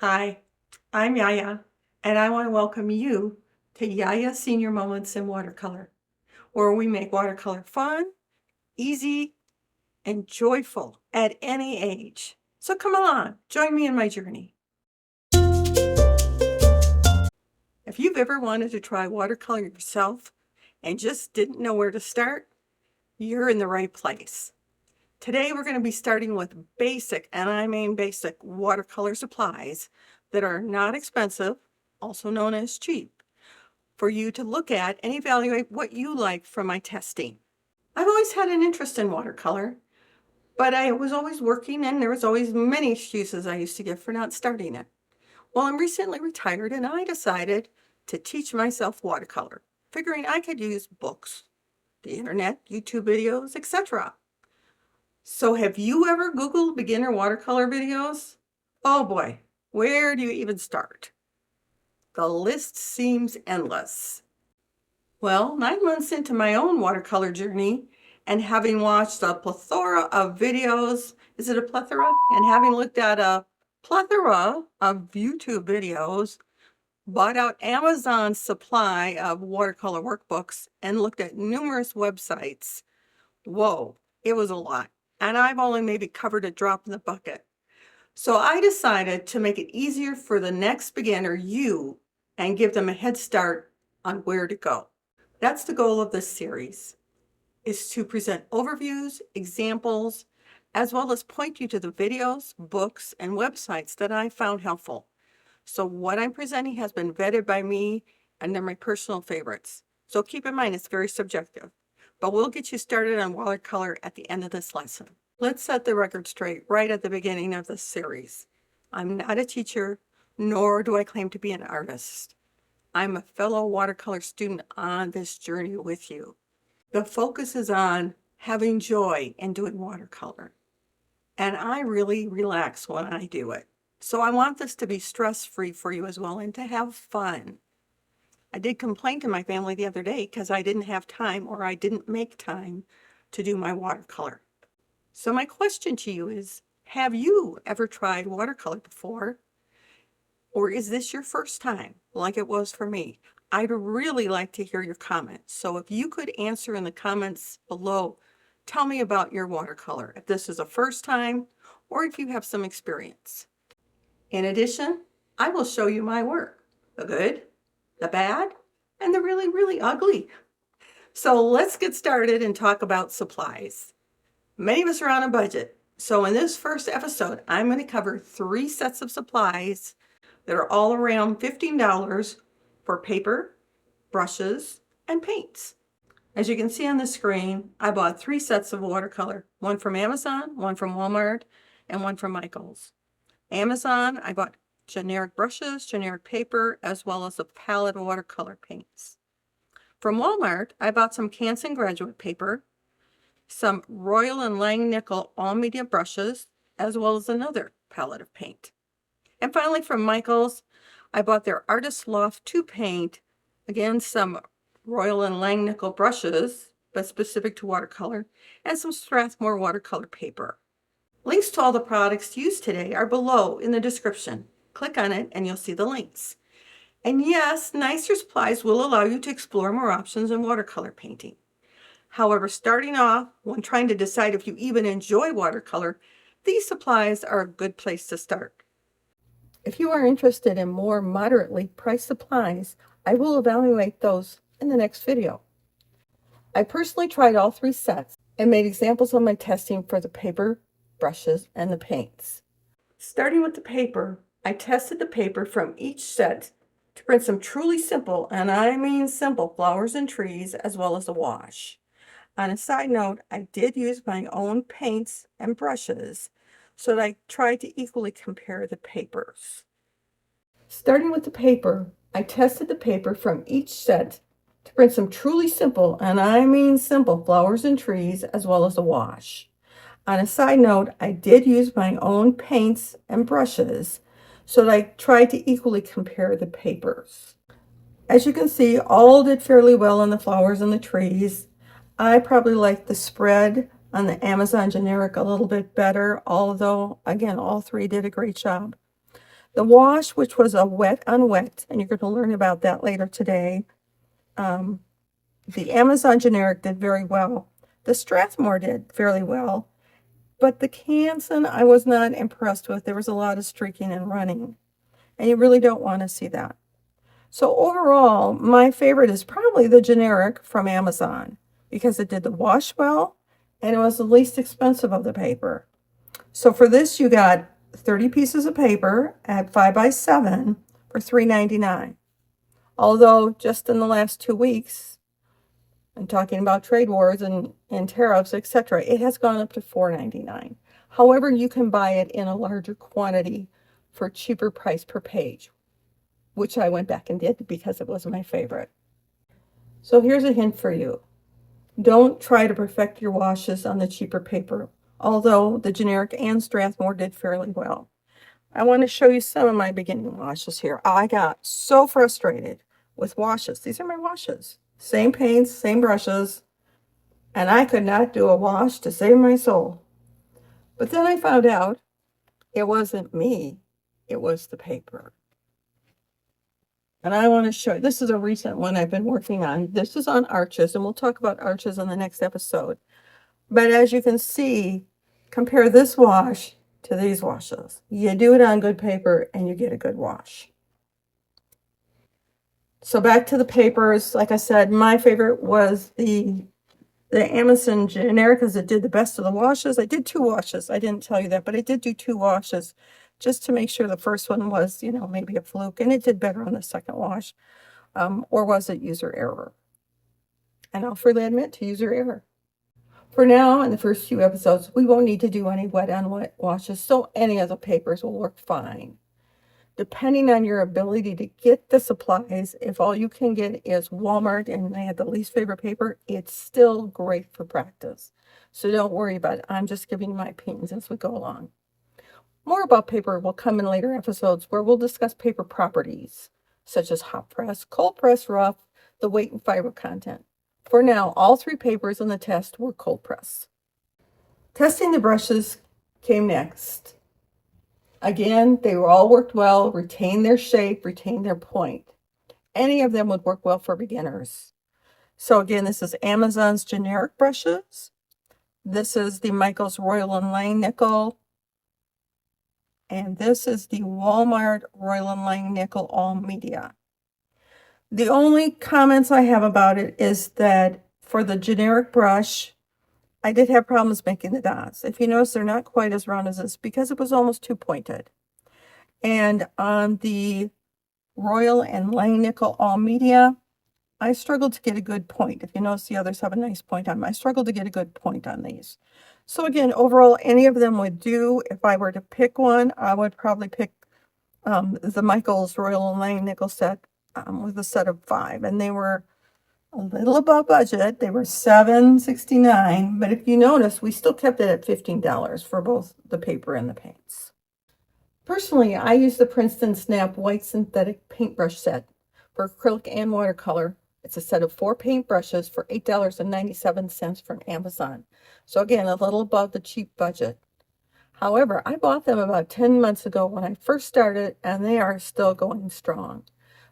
Hi, I'm Yaya, and I want to welcome you to Yaya Senior Moments in Watercolor, where we make watercolor fun, easy, and joyful at any age. So come along, join me in my journey. If you've ever wanted to try watercolor yourself and just didn't know where to start, you're in the right place. Today we're going to be starting with basic, and I mean basic, watercolor supplies that are not expensive, also known as cheap, for you to look at and evaluate what you like from my testing. I've always had an interest in watercolor, but I was always working and there was always many excuses I used to give for not starting it. Well, I'm recently retired and I decided to teach myself watercolor, figuring I could use books, the internet, YouTube videos, etc. So have you ever Googled beginner watercolor videos? Oh boy, where do you even start? The list seems endless. Well, 9 months into my own watercolor journey and having watched a plethora of videos, is it a plethora? And having looked at a plethora of YouTube videos, bought out Amazon's supply of watercolor workbooks, and looked at numerous websites. Whoa, it was a lot. And I've only maybe covered a drop in the bucket. So I decided to make it easier for the next beginner, you, and give them a head start on where to go. That's the goal of this series, is to present overviews, examples, as well as point you to the videos, books, and websites that I found helpful. So what I'm presenting has been vetted by me, and they're my personal favorites. So keep in mind, it's very subjective, but we'll get you started on watercolor at the end of this lesson. Let's set the record straight right at the beginning of this series. I'm not a teacher, nor do I claim to be an artist. I'm a fellow watercolor student on this journey with you. The focus is on having joy in doing watercolor. And I really relax when I do it. So I want this to be stress-free for you as well and to have fun. I did complain to my family the other day because I didn't have time, or I didn't make time to do my watercolor. So my question to you is, have you ever tried watercolor before? Or is this your first time, like it was for me? I'd really like to hear your comments. So if you could answer in the comments below, tell me about your watercolor, if this is a first time or if you have some experience. In addition, I will show you my work, the good, the bad, and the really, really ugly. So let's get started and talk about supplies. Many of us are on a budget. So in this first episode, I'm going to cover 3 sets of supplies that are all around $15 for paper, brushes, and paints. As you can see on the screen, I bought 3 sets of watercolor, one from Amazon, one from Walmart, and one from Michaels. Amazon, I bought generic brushes, generic paper, as well as a palette of watercolor paints. From Walmart, I bought some Canson graduate paper, some Royal & Langnickel all media brushes, as well as another palette of paint. And finally, from Michaels, I bought their Artist Loft 2 paint, again, some Royal & Langnickel brushes, but specific to watercolor, and some Strathmore watercolor paper. Links to all the products used today are below in the description. Click on it and you'll see the links. And yes, nicer supplies will allow you to explore more options in watercolor painting. However, starting off, when trying to decide if you even enjoy watercolor, these supplies are a good place to start. If you are interested in more moderately priced supplies, I will evaluate those in the next video. I personally tried all 3 sets and made examples of my testing for the paper, brushes, and the paints. Starting with the paper, I tested the paper from each set to print some truly simple, and I mean simple, flowers and trees, as well as a wash. On a side note, I did use my own paints and brushes, so that I tried to equally compare the papers. Starting with the paper, I tested the paper from each set to print some truly simple, and I mean simple, flowers and trees, as well as a wash. On a side note, I did use my own paints and brushes, so that I tried to equally compare the papers. As you can see, all did fairly well on the flowers and the trees. I probably like the spread on the Amazon generic a little bit better, although, again, all 3 did a great job. The wash, which was a wet on wet, and you're going to learn about that later today. The Amazon generic did very well. The Strathmore did fairly well, but the Canson I was not impressed with. There was a lot of streaking and running, and you really don't want to see that. So overall, my favorite is probably the generic from Amazon because it did the wash well and it was the least expensive of the paper. So for this, you got 30 pieces of paper at 5x7 for $3.99. Although just in the last 2 weeks, I'm talking about trade wars and tariffs, etc., it has gone up to $4.99. However, you can buy it in a larger quantity for a cheaper price per page, which I went back and did because it was my favorite. So here's a hint for you. Don't try to perfect your washes on the cheaper paper, although the generic and Strathmore did fairly well. I want to show you some of my beginning washes here. I got so frustrated with washes. These are my washes. Same paints, same brushes, and I could not do a wash to save my soul. But then I found out it wasn't me, it was the paper. And I want to show you, this is a recent one I've been working on. This is on arches, and we'll talk about arches in the next episode. But as you can see, compare this wash to these washes. You do it on good paper and you get a good wash. So back to the papers. Like I said, my favorite was the Amazon generic because it did the best of the washes. I did 2 washes. I didn't tell you that, but I did do 2 washes just to make sure the first one was, maybe a fluke, and it did better on the second wash. Or was it user error? And I'll freely admit to user error. For now, in the first few episodes, we won't need to do any wet on wet washes, so any of the papers will work fine. Depending on your ability to get the supplies, if all you can get is Walmart and they have the least favorite paper, it's still great for practice. So don't worry about it. I'm just giving you my opinions as we go along. More about paper will come in later episodes where we'll discuss paper properties, such as hot press, cold press, rough, the weight and fiber content. For now, all 3 papers in the test were cold press. Testing the brushes came next. Again, they were all worked well, retained their shape, retained their point. Any of them would work well for beginners. So again, this is Amazon's generic brushes. This is the Michaels Royal and Lang Nickel. And this is the Walmart Royal and Lang Nickel All Media. The only comments I have about it is that for the generic brush, I did have problems making the dots. If you notice, they're not quite as round as this because it was almost too pointed. And on the Royal and Lang Nickel All Media, I struggled to get a good point. If you notice, the others have a nice point on them. I struggled to get a good point on these. So again, overall, any of them would do. If I were to pick one, I would probably pick the Michaels Royal and Lang Nickel set with a set of 5. And they were a little above budget. They were $7.69, but if you notice, we still kept it at $15 for both the paper and the paints. Personally, I use the Princeton Snap White Synthetic Paintbrush Set for acrylic and watercolor. It's a set of 4 paintbrushes for $8.97 from Amazon. So again, a little above the cheap budget. However, I bought them about 10 months ago when I first started, and they are still going strong.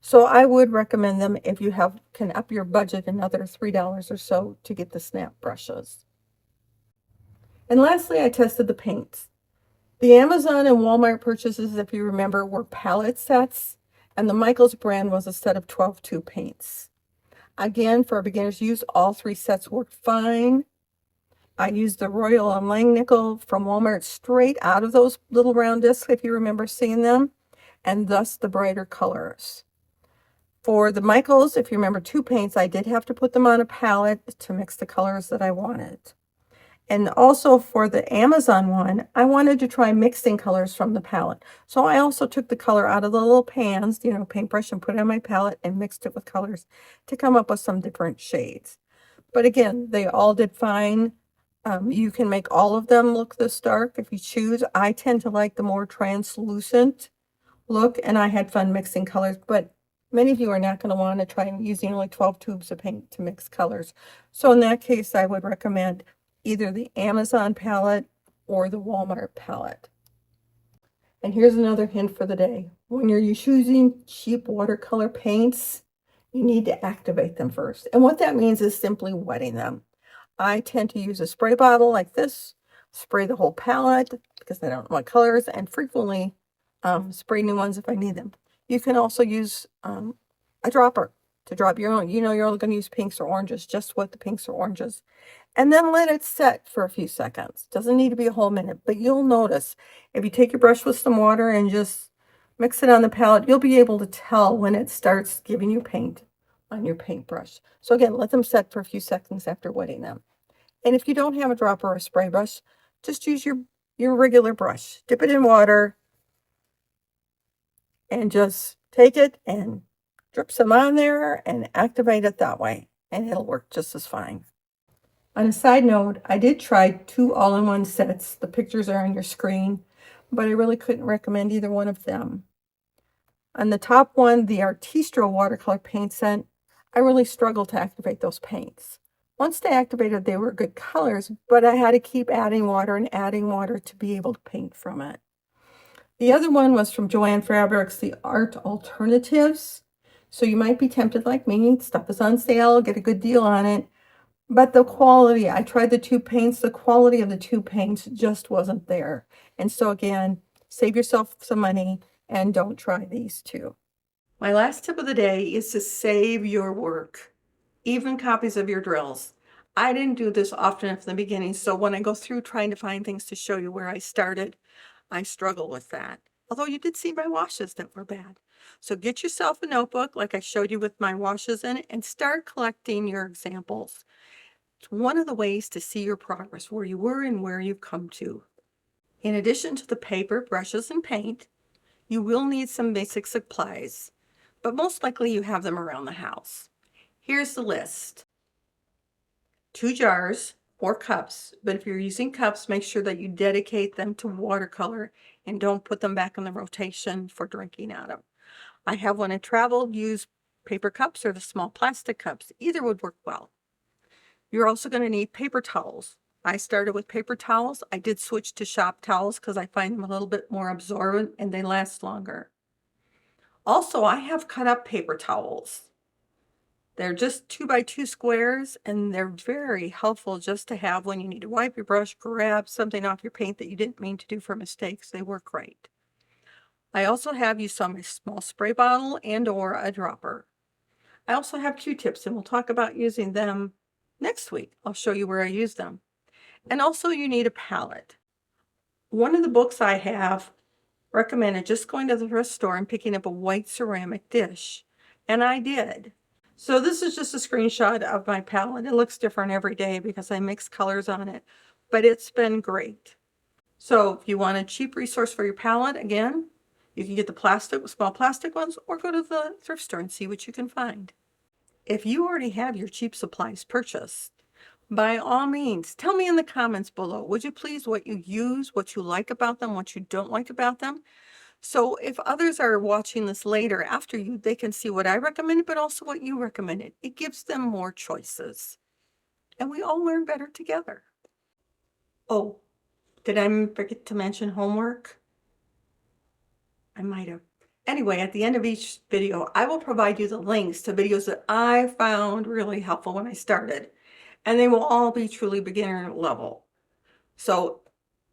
So I would recommend them if you can up your budget another $3 or so to get the snap brushes. And lastly, I tested the paints. The Amazon and Walmart purchases, if you remember, were palette sets, and the Michaels brand was a set of 12 tube paints. Again, for beginners use, all 3 sets worked fine. I used the Royal and Lang Nickel from Walmart straight out of those little round discs, if you remember seeing them, and thus the brighter colors. For the Michaels, if you remember 2 paints, I did have to put them on a palette to mix the colors that I wanted. And also for the Amazon one, I wanted to try mixing colors from the palette. So I also took the color out of the little pans, paintbrush, and put it on my palette and mixed it with colors to come up with some different shades. But again, they all did fine. You can make all of them look this dark if you choose. I tend to like the more translucent look, and I had fun mixing colors, but many of you are not going to want to try using only 12 tubes of paint to mix colors. So in that case, I would recommend either the Amazon palette or the Walmart palette. And here's another hint for the day. When you're choosing cheap watercolor paints, you need to activate them first. And what that means is simply wetting them. I tend to use a spray bottle like this, spray the whole palette because I don't know what colors, and frequently spray new ones if I need them. You can also use a dropper to drop your own. You know you're only going to use pinks or oranges, just what the pinks or oranges. And then let it set for a few seconds. Doesn't need to be a whole minute, but you'll notice if you take your brush with some water and just mix it on the palette, you'll be able to tell when it starts giving you paint on your paintbrush. So again, let them set for a few seconds after wetting them. And if you don't have a dropper or a spray brush, just use your regular brush. Dip it in water and just take it and drip some on there and activate it that way. And it'll work just as fine. On a side note, I did try 2 all-in-one sets. The pictures are on your screen, but I really couldn't recommend either one of them. On the top one, the Artistro watercolor paint set, I really struggled to activate those paints. Once they activated, they were good colors, but I had to keep adding water and adding water to be able to paint from it. The other one was from Joann Fabrics, the Art Alternatives. So you might be tempted like me, stuff is on sale, get a good deal on it. But the quality, I tried the 2 paints, the quality of the 2 paints just wasn't there. And so again, save yourself some money and don't try these 2. My last tip of the day is to save your work, even copies of your drills. I didn't do this often at the beginning, so when I go through trying to find things to show you where I started, I struggle with that. Although you did see my washes that were bad. So get yourself a notebook like I showed you with my washes in it and start collecting your examples. It's one of the ways to see your progress, where you were and where you've come to. In addition to the paper, brushes, and paint, you will need some basic supplies, but most likely you have them around the house. Here's the list. 2 jars or cups, but if you're using cups, make sure that you dedicate them to watercolor and don't put them back in the rotation for drinking out of. I have when I traveled used paper cups or the small plastic cups. Either would work well. You're also going to need paper towels. I started with paper towels. I did switch to shop towels because I find them a little bit more absorbent and they last longer. Also, I have cut up paper towels. They're just 2x2 squares and they're very helpful just to have when you need to wipe your brush, grab something off your paint that you didn't mean to do for mistakes. They work great. I also have you some small spray bottle and or a dropper. I also have Q-tips and we'll talk about using them next week. I'll show you where I use them. And also you need a palette. One of the books I have recommended just going to the thrift store and picking up a white ceramic dish. And I did. So this is just a screenshot of my palette. It looks different every day because I mix colors on it, but it's been great. So if you want a cheap resource for your palette, again, you can get the small plastic ones, or go to the thrift store and see what you can find. If you already have your cheap supplies purchased, by all means, tell me in the comments below, would you please, what you use, what you like about them, what you don't like about them. So if others are watching this later after you, they can see what I recommended, but also what you recommended. It gives them more choices. And we all learn better together. Oh, did I forget to mention homework? I might have. Anyway, at the end of each video, I will provide you the links to videos that I found really helpful when I started. And they will all be truly beginner level. So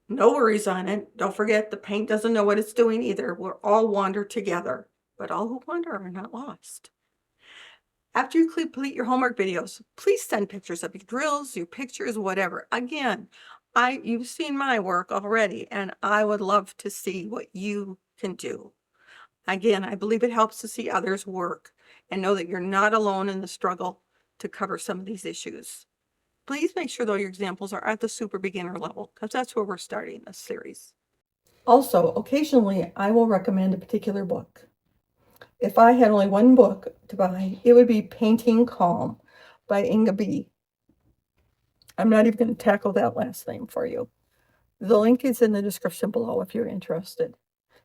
no worries on it. Don't forget, the paint doesn't know what it's doing either. We'll all wander together, but all who wander are not lost. After you complete your homework videos, please send pictures of your drills, your pictures, whatever. Again, you've seen my work already, and I would love to see what you can do. Again, I believe it helps to see others' work and know that you're not alone in the struggle to cover some of these issues. Please make sure though your examples are at the super beginner level, because that's where we're starting this series. Also, occasionally I will recommend a particular book. If I had only one book to buy, it would be Painting Calm by Inga B. I'm not even going to tackle that last name for you. The link is in the description below if you're interested.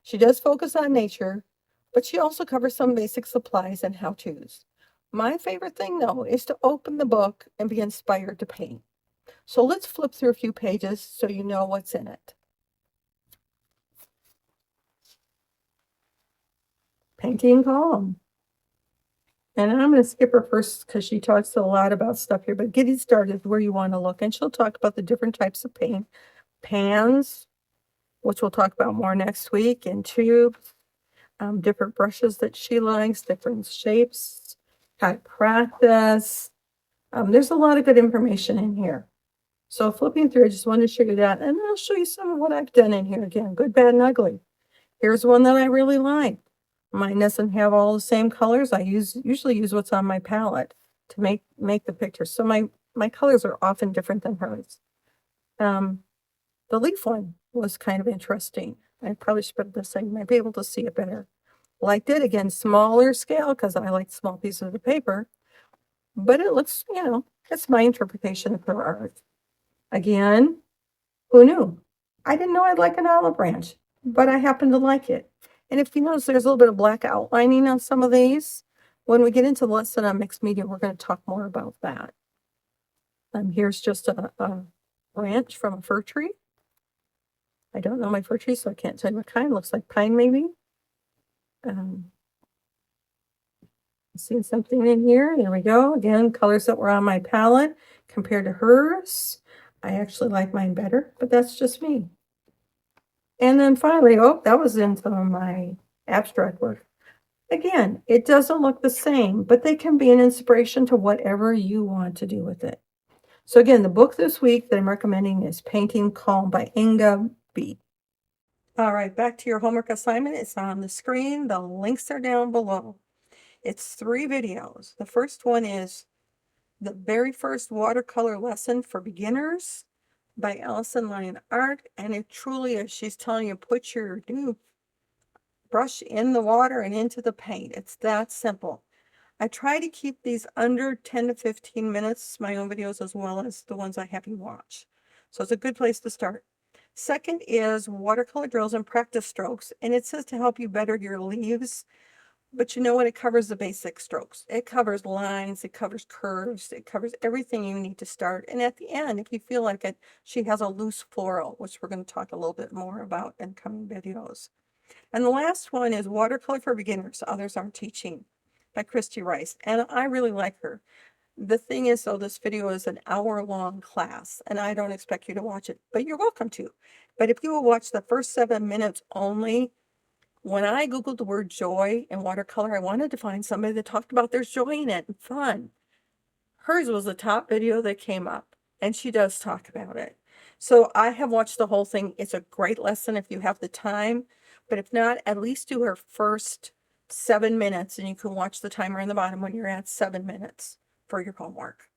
She does focus on nature, but she also covers some basic supplies and how-tos. My favorite thing, though, is to open the book and be inspired to paint. So let's flip through a few pages so you know what's in it. Painting Calm. And I'm going to skip her first because she talks a lot about stuff here, but getting started is where you want to look. And she'll talk about the different types of paint. Pans, which we'll talk about more next week, and tubes, different brushes that she likes, different shapes, how to practice. There's a lot of good information in here. So flipping through, I just wanted to show you that, and I'll show you some of what I've done in here again, good, bad, and ugly. Here's one that I really like. Mine doesn't have all the same colors. I usually use what's on my palette to make the picture. So my colors are often different than hers. The leaf one was kind of interesting. I probably should put this in. You might be able to see it better. Liked it. Again, smaller scale because I like small pieces of paper. But it looks, it's my interpretation of her art. Again, who knew? I didn't know I'd like an olive branch, but I happen to like it. And if you notice, there's a little bit of black outlining on some of these. When we get into the lesson on mixed media, we're going to talk more about that. Here's just a branch from a fir tree. I don't know my fir tree, so I can't tell you what kind. Looks like pine, maybe. Seeing something in here. There we go. Again, colors that were on my palette compared to hers. I actually like mine better, but that's just me. And then finally, that was into my abstract work. Again, it doesn't look the same, but they can be an inspiration to whatever you want to do with it. So again, the book this week that I'm recommending is Painting Calm by Inga B. All right, back to your homework assignment. It's on the screen. The links are down below. It's 3 videos. The first one is the very first watercolor lesson for beginners by Allison Lyon Art, and it truly is. She's telling you, put your new brush in the water and into the paint. It's that simple. I try to keep these under 10 to 15 minutes, my own videos, as well as the ones I have you watch. So it's a good place to start. Second is watercolor drills and practice strokes, and it says to help you better your leaves. But you know what? It covers the basic strokes. It covers lines, it covers curves, it covers everything you need to start. And at the end, if you feel like it, she has a loose floral, which we're going to talk a little bit more about in coming videos. And the last one is Watercolor for Beginners, Others Aren't Teaching by Christy Rice. And I really like her. The thing is, though, this video is an hour-long class, and I don't expect you to watch it, but you're welcome to. But if you will watch the first 7 minutes only, when I Googled the word joy in watercolor, I wanted to find somebody that talked about there's joy in it and fun. Hers was the top video that came up, and she does talk about it. So I have watched the whole thing. It's a great lesson if you have the time, but if not, at least do her first 7 minutes, and you can watch the timer in the bottom when you're at 7 minutes for your homework.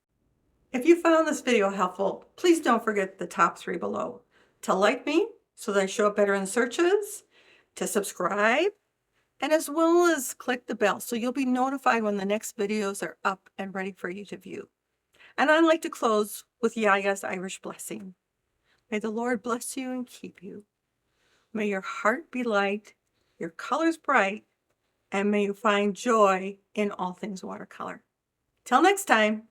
If you found this video helpful, please don't forget the top 3 below. To like me so that I show up better in searches, to subscribe, and as well as click the bell so you'll be notified when the next videos are up and ready for you to view. And I'd like to close with Yaya's Irish blessing. May the Lord bless you and keep you. May your heart be light, your colors bright, and may you find joy in all things watercolor. Till next time.